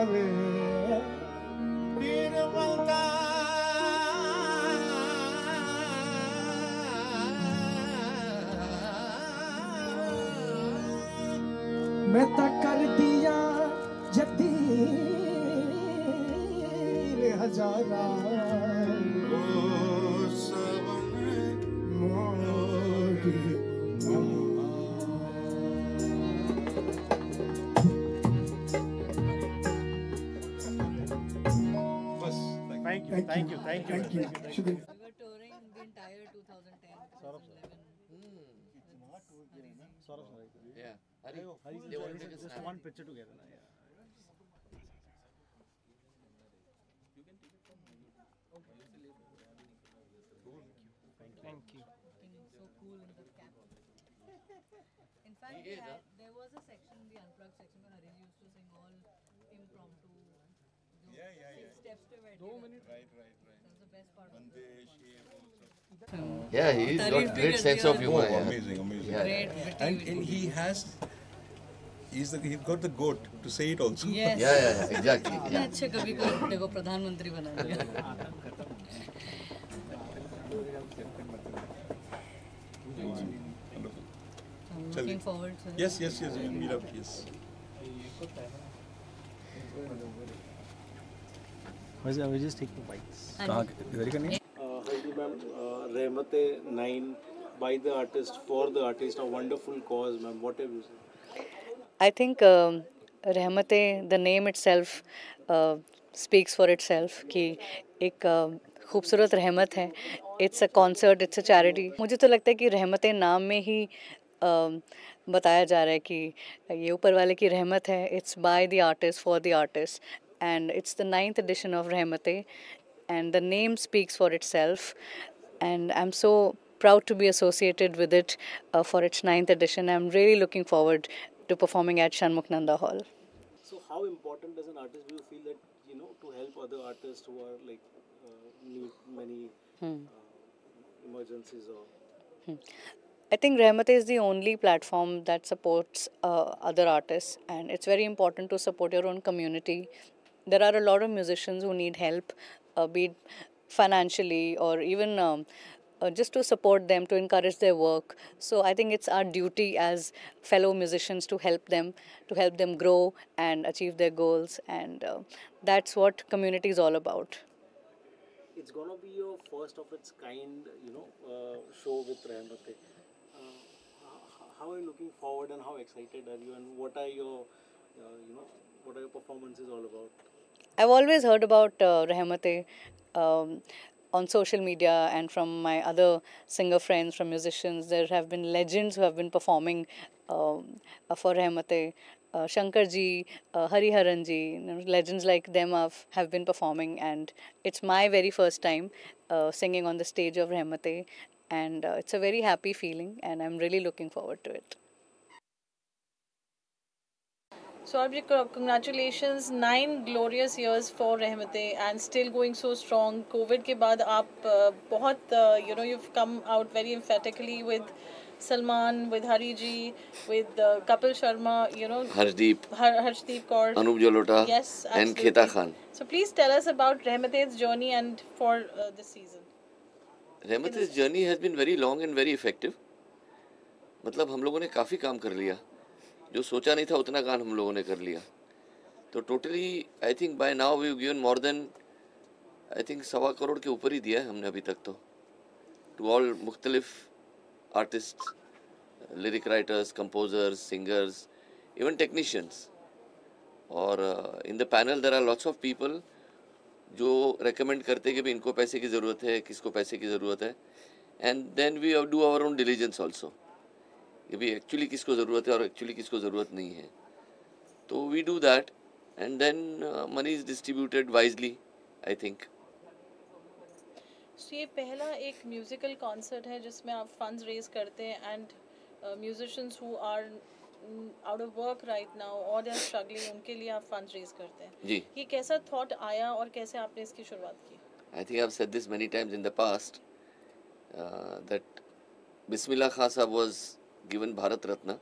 तले पीर मलता मैं तो कर दिया जतीन हजारा Thank you. Shukriya. We were touring the entire 2010, 2011. Yeah. Hari, they want to take a snap. One picture together. Thank you. Looking so cool in the cap. In fact, there was a section, the unplugged section, where Harish used to sing all impromptu. Six steps to wedding. 2 minutes. Right. That's the best part of it. Yeah, he's got great sense of humor. Yeah. Amazing. Yeah. Great, And he's got the goat to say it also. Yes. Yeah, exactly. Yeah. अच्छा कभी कोई अपने को प्रधानमंत्री बना दिया. I'm looking forward to it. Yes, we'll meet up, yes. I was just taking bites. Heidi ma'am, Rahmat-e-9 by the artist, for the artist, a wonderful cause, ma'am. What have you said? I think Rahmat-e, the name itself speaks for itself कि एक खूबसूरत रहमत है. It's a concert, it's a charity. मुझे तो लगता है कि रहमत नाम में ही बताया जा रहा है कि ये ऊपर वाले की रहमत है. It's by the artist, for the artist. And it's the 9th edition of Rahmat-e. And the name speaks for itself. And I'm so proud to be associated with it for its 9th edition. I'm really looking forward to performing at Shanmukhnanda Hall. So how important as an artist do you feel that, to help other artists who are like need many emergencies or... I think Rahmat is the only platform that supports other artists, and it's very important to support your own community. There are a lot of musicians who need help, be it financially or even just to support them, to encourage their work. So I think it's our duty as fellow musicians to help them grow and achieve their goals, and that's what community is all about. It's gonna be your first of its kind, show with Rahmat-e. How are you looking forward and how excited are you, and what are your, what are your performances all about? I've always heard about Rahmat-e on social media and from my other singer friends, from musicians. There have been legends who have been performing for Rahmat-e. Shankar ji, Hariharan ji, legends like them have been performing, and it's my very first time singing on the stage of Rahmat-e, and it's a very happy feeling, and I'm really looking forward to it. So Abhi, congratulations, 9 glorious years for Rahmat-e and still going so strong. COVID ke baad aap you've come out very emphatically with Salman, with Hari ji, with Kapil Sharma, Harshdeep Kaur, Anup Jalota, yes, and absolutely. Kheta Khan. So please tell us about Rahmat-e's journey and for this season. Rahmat-e's journey has been very long and very effective. मतलब हम लोगों ने काफ़ी काम कर लिया, जो सोचा नहीं था उतना काम हम लोगों ने कर लिया. तो totally I think by now we given more than I think 1.25 crore के ऊपर ही दिया है हमने अभी तक तो, टू ऑल मुख्तलिफ artist, lyric writers, composers, singers, even technicians. और in the panel there are lots of people जो रेकमेंड करते हैं कि भाई इनको पैसे की ज़रूरत है, किसको पैसे की ज़रूरत है. And then we do our own diligence also कि भाई एक्चुअली किसको ज़रूरत है और एक्चुअली किसको ज़रूरत नहीं है. तो we do that and then money is distributed wisely I think. So ये पहला एक म्यूजिकल कॉन्सर्ट है जिसमें आप फंड्स रेज करते हैं and musicians who are out of work right now और दे आर स्ट्रगलिंग, उनके लिए आप फंड्स रेज करते हैं. जी. ये कैसा थॉट आया और कैसे आपने इसकी शुरुआत की? I think I've said this many times in the past that Bismillah Khan Sahab was given Bharat Ratna.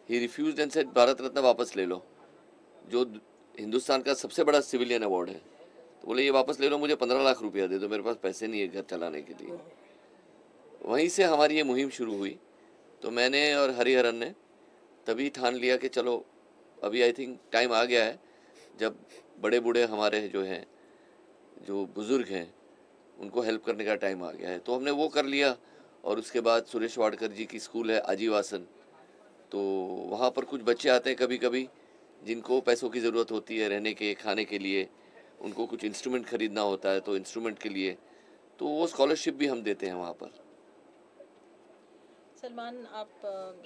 He refused and said Bharat Ratna वापस ले लो. जो हिंदुस्तान का सबसे बड़ा सिविलियन अवार्ड है। तो बोले ये वापस ले लो, मुझे 15 लाख रुपया दे दो, मेरे पास पैसे नहीं है घर चलाने के लिए। वहीं से हमारी ये मुहिम शुरू हुई। तो मैंने और हरिहरन ने तभी ठान लिया कि चलो अभी आई थिंक टाइम आ गया है जब बड़े बूढ़े हमारे जो हैं, जो बुज़ुर्ग हैं, उनको हेल्प करने का टाइम आ गया है। तो हमने वो कर लिया। और उसके बाद सुरेश वाडकर जी की स्कूल है आजीवासन, तो वहाँ पर कुछ बच्चे आते हैं कभी कभी जिनको पैसों की ज़रूरत होती है रहने के खाने के लिए, उनको कुछ इंस्ट्रूमेंट ख़रीदना होता है तो इंस्ट्रूमेंट के लिए, तो वो स्कॉलरशिप भी हम देते हैं वहाँ पर। सलमान, आप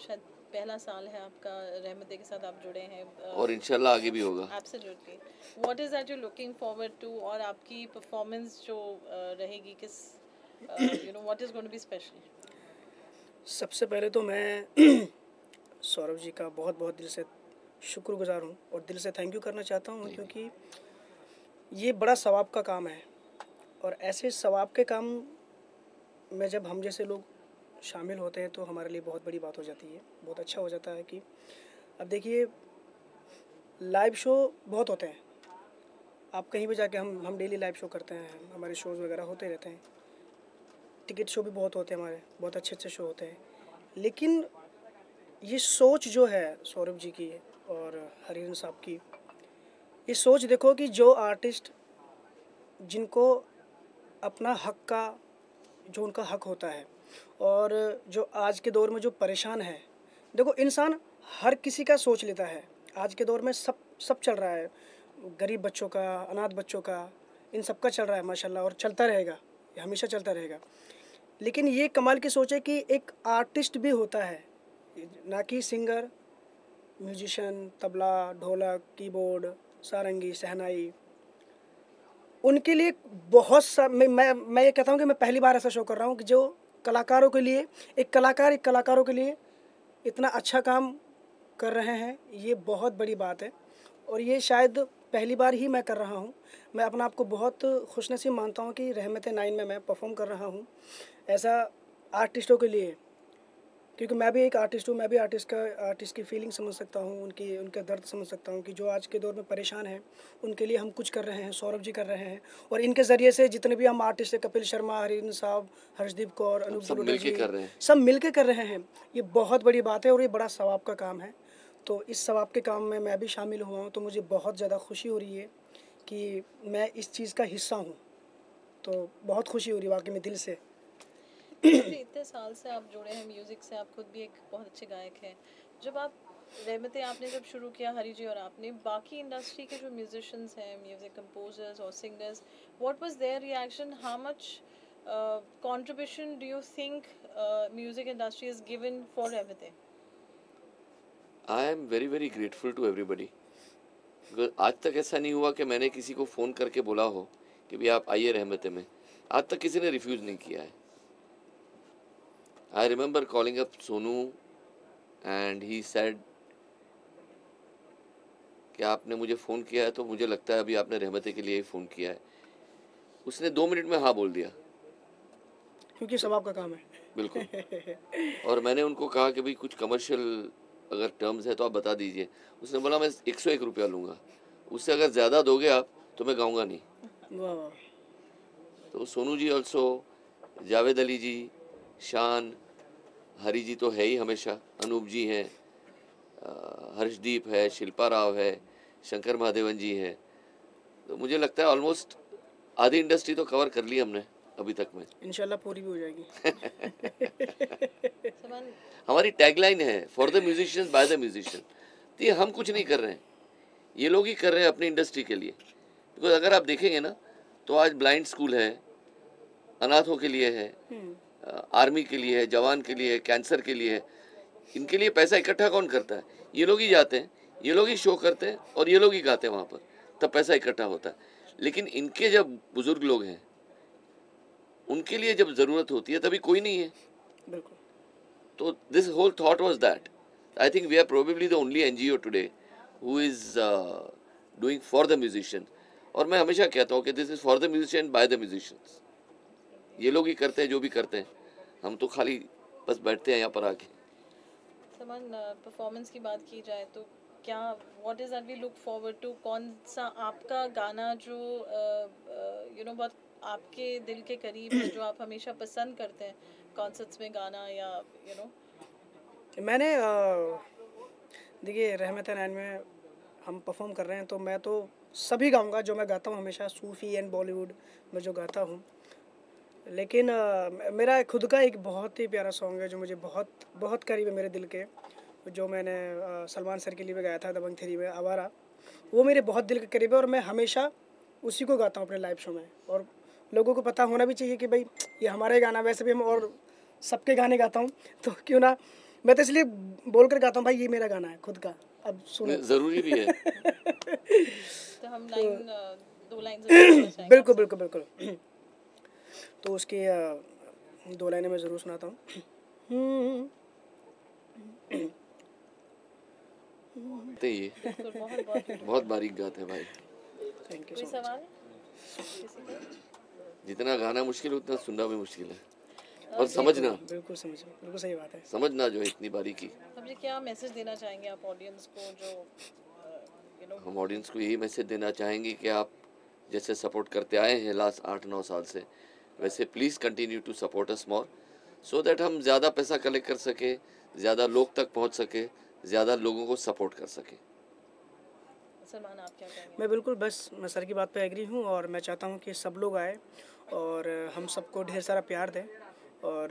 शायद पहला साल है आपका रहमते के साथ आप जुड़े हैं, और इंशाल्लाह आगे भी होगा। Absolutely. What is that you looking forward to, और आपकी परफॉर्मेंस जो रहेगी किस you know what is going to be special? सबसे पहले तो मैं सौरभ जी का बहुत बहुत दिल से शुक्रगुजार हूँ और दिल से थैंक यू करना चाहता हूँ, क्योंकि ये बड़ा सवाब का काम है। और ऐसे सवाब के काम में जब हम जैसे लोग शामिल होते हैं तो हमारे लिए बहुत बड़ी बात हो जाती है। बहुत अच्छा हो जाता है कि अब देखिए लाइव शो बहुत होते हैं, आप कहीं भी जाके हम डेली लाइव शो करते हैं, हमारे शोज़ वगैरह होते रहते हैं, टिकट शो भी बहुत होते हैं हमारे, बहुत अच्छे अच्छे शो होते हैं। लेकिन ये सोच जो है सौरभ जी की और हरिहरन साहब की, ये सोच देखो कि जो आर्टिस्ट जिनको अपना हक का जो उनका हक होता है, और जो आज के दौर में जो परेशान है, देखो इंसान हर किसी का सोच लेता है। आज के दौर में सब चल रहा है, गरीब बच्चों का, अनाथ बच्चों का, इन सब का चल रहा है माशाल्लाह, और चलता रहेगा, ये हमेशा चलता रहेगा। लेकिन ये कमाल की सोच है कि एक आर्टिस्ट भी होता है, ना कि सिंगर, म्यूजिशियन, तबला, ढोलक, कीबोर्ड, सारंगी, शहनाई, उनके लिए बहुत सा मैं ये कहता हूँ कि मैं पहली बार ऐसा शो कर रहा हूँ कि जो कलाकारों के लिए एक कलाकारों के लिए इतना अच्छा काम कर रहे हैं, ये बहुत बड़ी बात है। और ये शायद पहली बार ही मैं कर रहा हूँ। मैं अपना आप को बहुत खुशनसीब मानता हूँ कि रहमत 9 में मैं परफॉर्म कर रहा हूँ ऐसा आर्टिस्टों के लिए, क्योंकि मैं भी एक आर्टिस्ट हूँ। मैं भी आर्टिस्ट की फीलिंग समझ सकता हूँ, उनका दर्द समझ सकता हूँ कि जो आज के दौर में परेशान हैं उनके लिए हम कुछ कर रहे हैं, सौरभ जी कर रहे हैं। और इनके ज़रिए से जितने भी हम आर्टिस्ट हैं, कपिल शर्मा, हरिहरन साहब, हर्षदीप कौर, अनूप जलोटा जी, सब मिल के कर रहे हैं, ये बहुत बड़ी बात है और ये बड़ा सवाब का काम है। तो इस सवाब के काम में मैं भी शामिल हुआ हूँ, तो मुझे बहुत ज़्यादा खुशी हो रही है कि मैं इस चीज़ का हिस्सा हूँ। तो बहुत खुशी हो रही है वाकई में, दिल से। इतने साल से आप जुड़े हैं म्यूज़िक से, आप खुद भी एक बहुत अच्छे गायक हैं। जब आप रहमतें आपने जब शुरू किया, हरी जी और आपने, बाकी इंडस्ट्री के जो म्यूजिशियंस हैं, म्यूज़िक कंपोजर्स और singers, what was their reaction? How much contribution do you think music industry has given for Rahmatein? I am very very grateful to everybody. आज तक ऐसा नहीं हुआ कि मैंने किसी को फ़ोन करके बोला हो कि भाई आप आइए रहमतें में। आज तक किसी ने रिफ्यूज़ नहीं किया है। I remember calling up Sonu and he said कि आपने मुझे फ़ोन किया है तो मुझे लगता है अभी आपने रहमतें के लिए ही फ़ोन किया है। उसने 2 मिनट में हाँ बोल दिया, क्योंकि सवाब का काम है। बिल्कुल। और मैंने उनको कहा कि भाई कुछ कमर्शियल अगर टर्म्स है तो आप बता दीजिए। उसने बोला मैं 101 रुपया लूँगा, उससे अगर ज़्यादा दोगे आप तो मैं गाऊँगा नहीं। वाह वाह। तो सोनू जी ऑल्सो, जावेद अली जी, शान, हरी जी तो है ही हमेशा, अनूप जी हैं, हर्षदीप है, शिल्पा राव है, शंकर महादेवन जी हैं। तो मुझे लगता है ऑलमोस्ट आधी इंडस्ट्री तो कवर कर ली हमने अभी तक में। इंशाल्लाह पूरी भी हो जाएगी। हमारी टैगलाइन है for the musicians by the musician. तो ये हम कुछ नहीं कर रहे हैं, ये लोग ही कर रहे हैं अपनी इंडस्ट्री के लिए। बिकॉज अगर आप देखेंगे ना तो आज ब्लाइंड स्कूल है, अनाथों के लिए है, आर्मी के लिए है, जवान के लिए है, कैंसर के लिए है। इनके लिए पैसा इकट्ठा कौन करता है? ये लोग ही जाते हैं, ये लोग ही शो करते हैं और ये लोग ही गाते हैं वहाँ पर, तब पैसा इकट्ठा होता है। लेकिन इनके जब बुजुर्ग लोग हैं उनके लिए जब ज़रूरत होती है तभी कोई नहीं है। बिल्कुल। तो this whole thought was that I think we are probably the only NGO today who is doing for the musician. और मैं हमेशा कहता हूँ कि this is for the musician by the musicians. ये लोग ही करते हैं जो भी करते हैं, हम तो खाली बस बैठते हैं यहाँ पर आके। समान परफॉर्मेंस की बात की जाए तो क्या what is that we look forward to? कौन सा आपका गाना जो बहुत आपके दिल के करीब है, जो आप हमेशा पसंद करते हैं कॉन्सर्ट्स में गाना, या मैंने देखिए रहमत नैन में हम परफॉर्म कर रहे हैं तो मैं तो सभी गाऊंगा जो मैं गाता हूँ हमेशा, सूफ़ी एंड बॉलीवुड में जो गाता हूँ। लेकिन मेरा खुद का एक बहुत ही प्यारा सॉन्ग है जो मुझे बहुत बहुत करीब है मेरे दिल के, जो मैंने सलमान सर के लिए भी गाया था दबंग 3 में, आवारा। वो मेरे बहुत दिल के करीब है और मैं हमेशा उसी को गाता हूँ अपने लाइव शो में। और लोगों को पता होना भी चाहिए कि भाई ये हमारा ही गाना। वैसे भी हम और सबके गाने गाता हूँ तो क्यों ना, मैं तो इसलिए बोल कर गाता हूँ भाई ये मेरा गाना है खुद का, अब सुनो। जरूरी भी है। तो हम दो लाइन बिल्कुल बिल्कुल बिल्कुल। तो उसकी 2 लाइनें मैं ज़रूर सुनाता हूँ। ये बहुत बारीक गाते हैं भाई। थैंक यू कोई सो मच। सवाल किसी का? जितना गाना मुश्किल है उतना सुनना भी मुश्किल है, और समझना, बिल्कुल समझ, बिल्कुल सही बात है। समझना जो है इतनी बारीकी। अब ये क्या मैसेज देना चाहेंगे आप ऑडियंस को, जो हम ऑडियंस को यही मैसेज देना चाहेंगे कि आप जैसे सपोर्ट करते आए हैं लास्ट 8-9 साल से, वैसे please continue to support us more, so that हम ज़्यादा पैसा कलेक्ट कर सके, ज़्यादा लोग तक पहुंच सके, ज़्यादा लोगों को सपोर्ट कर सके। सलमान आप क्या कहेंगे? मैं बिल्कुल बस मैं सर की बात पे एग्री हूँ और मैं चाहता हूँ कि सब लोग आए और हम सबको ढेर सारा प्यार दें, और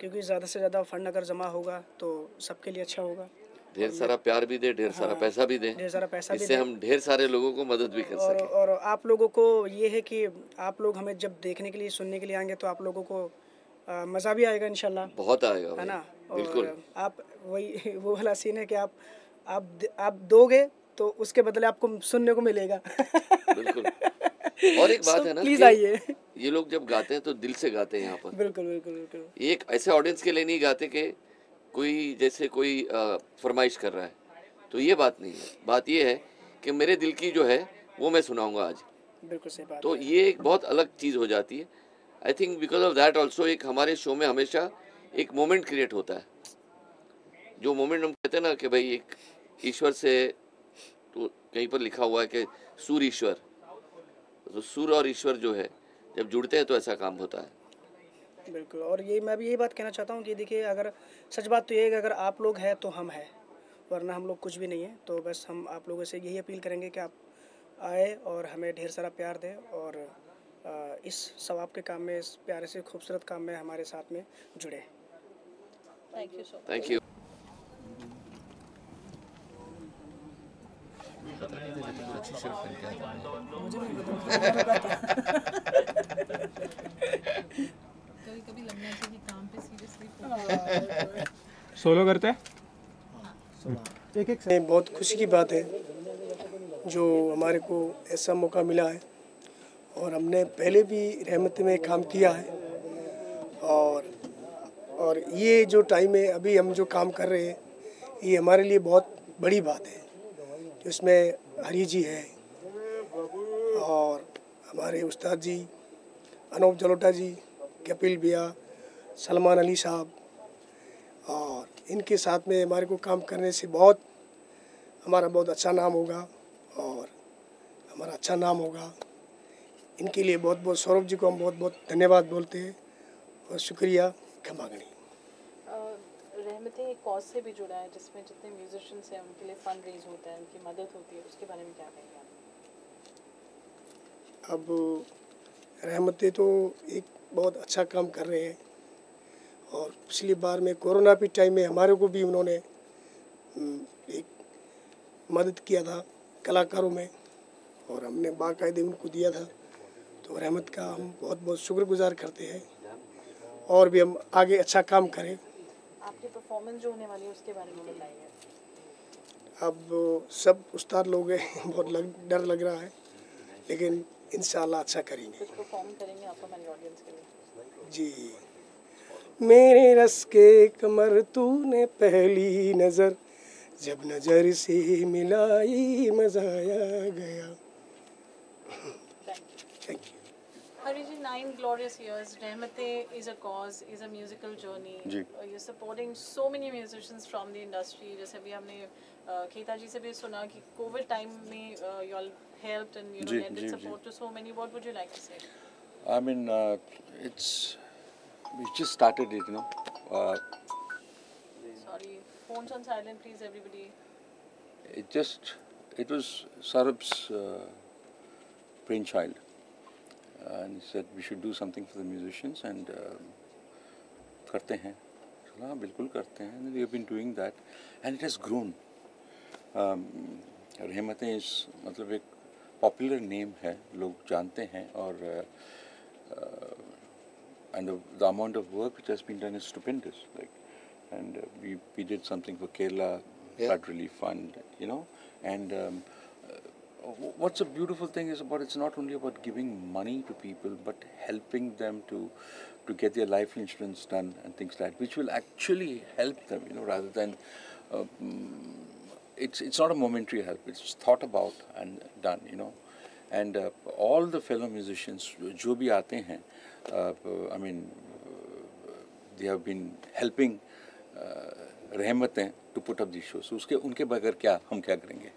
क्योंकि ज़्यादा से ज़्यादा फंड अगर जमा होगा तो सबके लिए अच्छा होगा। ढेर सारा प्यार भी दे, ढेर सारा पैसा भी दे, ढेर सारा पैसा भी इससे दें। हम ढेर सारे लोगों को मदद भी कर सकें। और आप लोगों को ये है कि आप लोग हमें जब देखने के लिए सुनने के लिए आएंगे तो आप लोगों को मज़ा भी आएगा इंशाल्लाह, बहुत आएगा है भाई, ना। बिल्कुल। और आप वही वो वाला सीन है कि आप दोगे तो उसके बदले आपको सुनने को मिलेगा। बिल्कुल। और एक बात है ना प्लीज कि आइए। ये लोग जब गाते हैं तो दिल से गाते हैं यहाँ पर। बिल्कुल बिल्कुल बिल्कुल। ये एक ऐसे ऑडियंस के लिए नहीं गाते कि कोई जैसे कोई फरमाइश कर रहा है, तो ये बात नहीं है। बात ये है कि मेरे दिल की जो है वो मैं सुनाऊंगा आज, बिल्कुल सही बात तो है। ये एक बहुत अलग चीज़ हो जाती है। I think because of that also एक हमारे शो में हमेशा एक मोमेंट क्रिएट होता है, जो मोमेंट हम कहते हैं ना कि भाई एक ईश्वर से, तो कहीं पर लिखा हुआ है कि सूर ईश्वर, तो सूर और ईश्वर जो है जब जुड़ते हैं तो ऐसा काम होता है। बिल्कुल। और ये मैं भी यही बात कहना चाहता हूँ कि देखिए अगर सच बात तो ये है कि अगर आप लोग हैं तो हम हैं, वरना हम लोग कुछ भी नहीं है। तो बस हम आप लोगों से यही अपील करेंगे कि आप आए और हमें ढेर सारा प्यार दें, और इस सवाब के काम में, इस प्यारे से खूबसूरत काम में हमारे साथ में जुड़े। Thank you so much. Thank you. कभी लगना चाहिए काम पे सीरियसली सोलो करते हैं। एक बहुत खुशी की बात है जो हमारे को ऐसा मौका मिला है, और हमने पहले भी रहमत में काम किया है, और ये जो टाइम है अभी हम जो काम कर रहे हैं ये हमारे लिए बहुत बड़ी बात है। इसमें हरी जी है और हमारे उस्ताद जी अनूप जलोटा जी, कपिल भैया, सलमान अली साहब, और इनके साथ में हमारे को काम करने से हमारा बहुत अच्छा नाम होगा और हमारा अच्छा नाम होगा। इनके लिए बहुत बहुत सौरभ जी को हम बहुत बहुत धन्यवाद बोलते हैं और शुक्रिया खमागणी। रहमतें एक कॉज से भी जुड़ा है जिसमें जितने म्यूजिशियंस हैं उनके लिए फंड रेज होता है, उनकी मदद होती है, उसके बारे में क्या कहेंगे आप? अब रहमतें तो एक बहुत अच्छा काम कर रहे हैं, और पिछली बार में कोरोना के टाइम में हमारे को भी उन्होंने एक मदद किया था कलाकारों में, और हमने बाकायदे उनको दिया था। तो रहमत का हम बहुत बहुत शुक्रगुजार करते हैं, और भी हम आगे अच्छा काम करें। आपकी परफॉर्मेंस जो होने वाली है उसके बारे में बताइए। अब सब उस्ताद लोग हैं, बहुत डर लग रहा है, लेकिन इंशाल्लाह अच्छा करेंगे। कुछ परफॉर्म करेंगे आप हमारे ऑडियंस के लिए? जी। मेरे रस के कमर तूने पहली नज़र जब नज़र से मिलाई मज़ा आ गया। Thank you. Harijit, 9 glorious years. Rahmate is a cause, is a musical journey. जी. You're supporting so many musicians from the industry. जैसे अभी हमने खेता जी से भी सुना कि कोविड टाइम में you all helped and you know जी, lended जी, support to so many. What would you like to say? I mean, we just started it, you know. Sorry, phones on silent, please, everybody. It was Saurabh's brainchild, and he said we should do something for the musicians, and करते हैं. हाँ, बिल्कुल करते हैं. And we have been doing that, and it has grown. रहमतें इस मतलब एक popular name है, लोग जानते हैं, और and the amount of work which has been done is stupendous. Like, and we did something for Kerala Flood Relief Fund, you know. And what's a beautiful thing is about it's not only about giving money to people, but helping them to get their life insurance done and things like that, which will actually help them, you know, rather than it's not a momentary help. It's thought about and done, you know. And all the fellow musicians जो भी आते हैं, I mean, they have been helping रहमतें to put up these shows. उसके उनके बगैर क्या हम क्या करेंगे?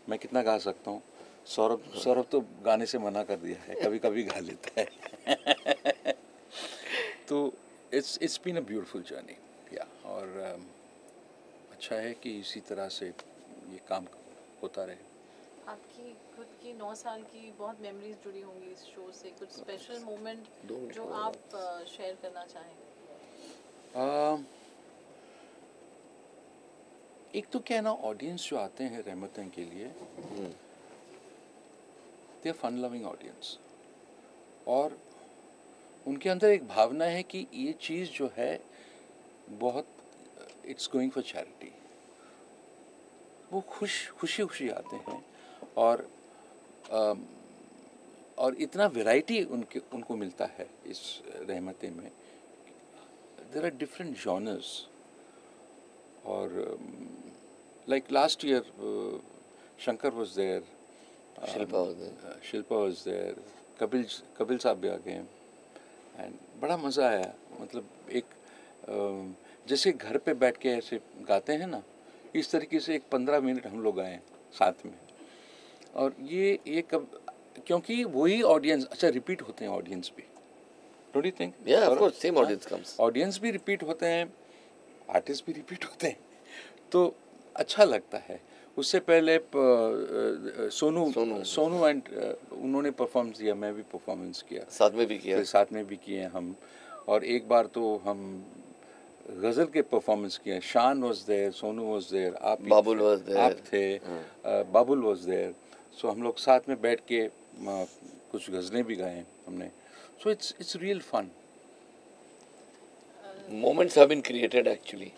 मैं कितना गा सकता हूँ? सौरभ तो गाने से मना कर दिया है, कभी कभी गा लेता है. तो it's been a beautiful journey, yeah. और अच्छा है कि इसी तरह से ये काम होता रहे. आपकी खुद की 9 साल की बहुत मेमोरीज जुड़ी होंगी इस शो से. कुछ स्पेशल मोमेंट जो आप शेयर करना चाहेंगे? एक तो क्या है ना, ऑडियंस जो आते हैं रहमतें के लिए, they are fun loving audience, और उनके अंदर एक भावना है कि ये चीज़ जो है बहुत इट्स गोइंग फॉर चैरिटी. वो खुशी आते हैं, और इतना वैरायटी उनको मिलता है इस रहमतें में. देयर आर डिफरेंट जॉनर्स, और like last year Shankar was there, Shilpa was there, Kapil sahab भी आ गए, एंड बड़ा मज़ा आया. मतलब एक जैसे घर पे बैठ के ऐसे गाते हैं ना, इस तरीके से एक 15 मिनट हम लोग गाए साथ में. और ये क्योंकि वही ऑडियंस, अच्छा रिपीट होते हैं ऑडियंस भी, don't you think? Yeah, of course, same audience comes. Audience भी रिपीट होते हैं, आर्टिस्ट भी रिपीट होते हैं, तो अच्छा लगता है. उससे पहले सोनू एंड उन्होंने परफॉर्म किया, मैं भी परफॉर्मेंस किया, साथ में भी किए हम. और एक बार तो हम गज़ल के परफॉर्मेंस किए. Shaan was there, Sonu was there, Babul was there, आप थे, बाबुल वाज देयर. सो हम लोग साथ में बैठ के कुछ गज़लें भी गाए हमने. So it's real fun. Moments have been created actually.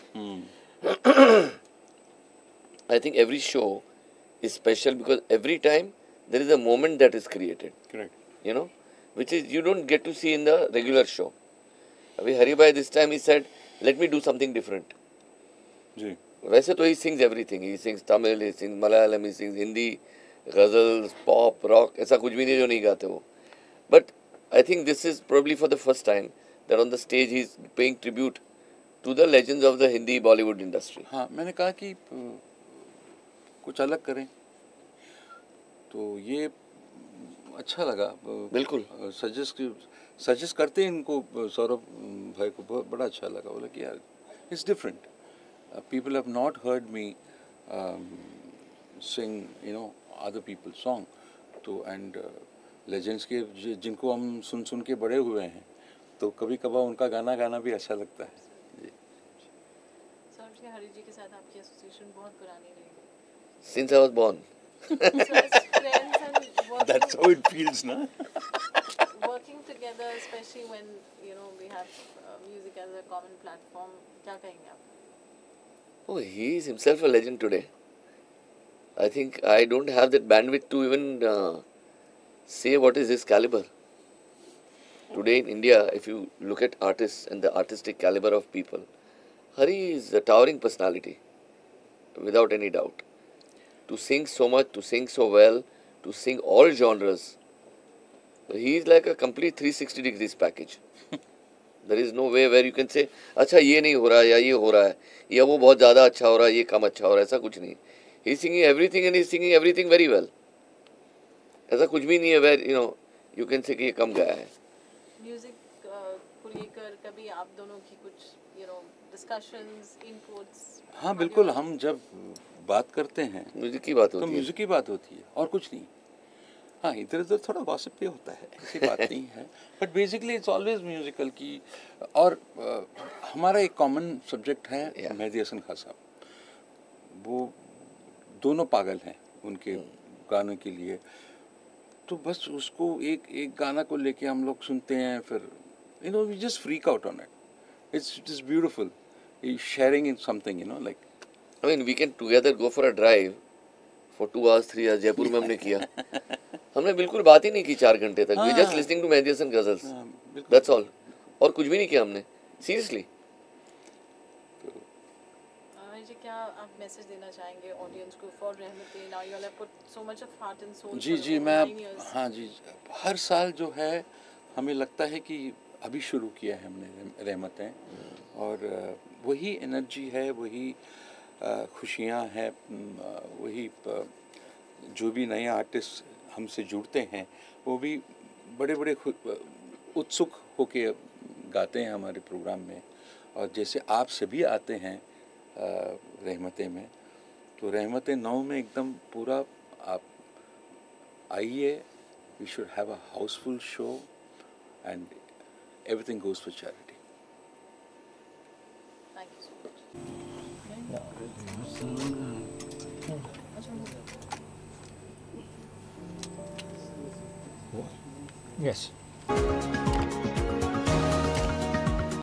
I think every show is special because every time there is a moment that is created. Correct. You know, which is you don't get to see in the regular show. Abhi Hari Bhai this time he said, let me do something different. जी. वैसे तो he sings everything. He sings Tamil, he sings Malayalam, he sings Hindi, ghazals, pop, rock. ऐसा कुछ भी नहीं जो नहीं गाते वो. But I think this is probably for the first time that on the stage he is paying tribute to the legends of the Hindi Bollywood industry. हाँ, मैंने कहा कि कुछ अलग करें, तो ये अच्छा लगा. बिल्कुल. सजेस्ट करते हैं इनको, सौरभ भाई को बहुत बड़ा अच्छा लगा. बोला कि यार it's different. People have not heard me sing you know other people song. तो एंड लेजेंड्स के जिनको हम सुन के बड़े हुए हैं, तो कभी कभार उनका गाना भी अच्छा लगता है. सर, हरी जी के साथ आपकी एसोसिएशन बहुत पुरानी रही. Since I was born. So as friends and working, That's how it feels, na? working together, especially when you know we have music as a common platform. क्या कहेंगे आप? Oh, he is himself a legend today. I think I don't have that bandwidth to even say what is his caliber. Today in India, if you look at artists and the artistic caliber of people, Hari is a towering personality, without any doubt. To sing so much, to sing so well, to sing all genres, He is like a complete 360 degrees package. There is no way where you can say, अच्छा ये नहीं हो रहा है या ये हो रहा है या वो बहुत ज़्यादा अच्छा हो रहा है ये कम अच्छा हो रहा है, ऐसा कुछ नहीं. He is singing everything and he is singing everything very well. ऐसा कुछ भी नहीं है where you know you can say कि ये कम गाया है. म्यूजिक को लेकर कभी आप दोनों की कुछ डिस्कशंस, इनपुट्स? हाँ बिल्कुल, हम जब बात करते हैं म्यूजिक की बात तो होती है. म्यूजिक की बात होती है और कुछ नहीं. हाँ, इधर उधर थोड़ा गॉसिप भी होता है, ऐसी बात नहीं है, but basically it's always musical की. और हमारा एक कॉमन सब्जेक्ट है मेहदी हसन खान साहब. वो दोनों पागल हैं उनके गानों के लिए. तो बस उसको एक गाना को लेके हम लोग सुनते हैं, फिर we just freak out on it. It's beautiful sharing in something like. I mean we can together go for a drive for 2 hours 3 hours. Jaipur में हमने किया. हमने बिल्कुल बात ही नहीं की 4 घंटे तक. We just listening to Mehdi Hasan ghazals. That's all. और कुछ भी नहीं किया हमने. Seriously. क्या आप मैसेज देना चाहेंगे ऑडियंस को for Rahmatein? Now you have put so much of heart and soul. जी मैं हाँ जी, हर साल जो है हमें लगता है कि अभी शुरू किया है हमने रहमतें, और वही एनर्जी है, वही खुशियाँ हैं, वही जो भी नए आर्टिस्ट हमसे जुड़ते हैं वो भी बड़े बड़े उत्सुक होके गाते हैं हमारे प्रोग्राम में. और जैसे आप सभी आते हैं रहमतें में, तो रहमतें 9 में एकदम पूरा आप आइए. We should have a housefull show and everything goes for charity. Thank you so much. Yes.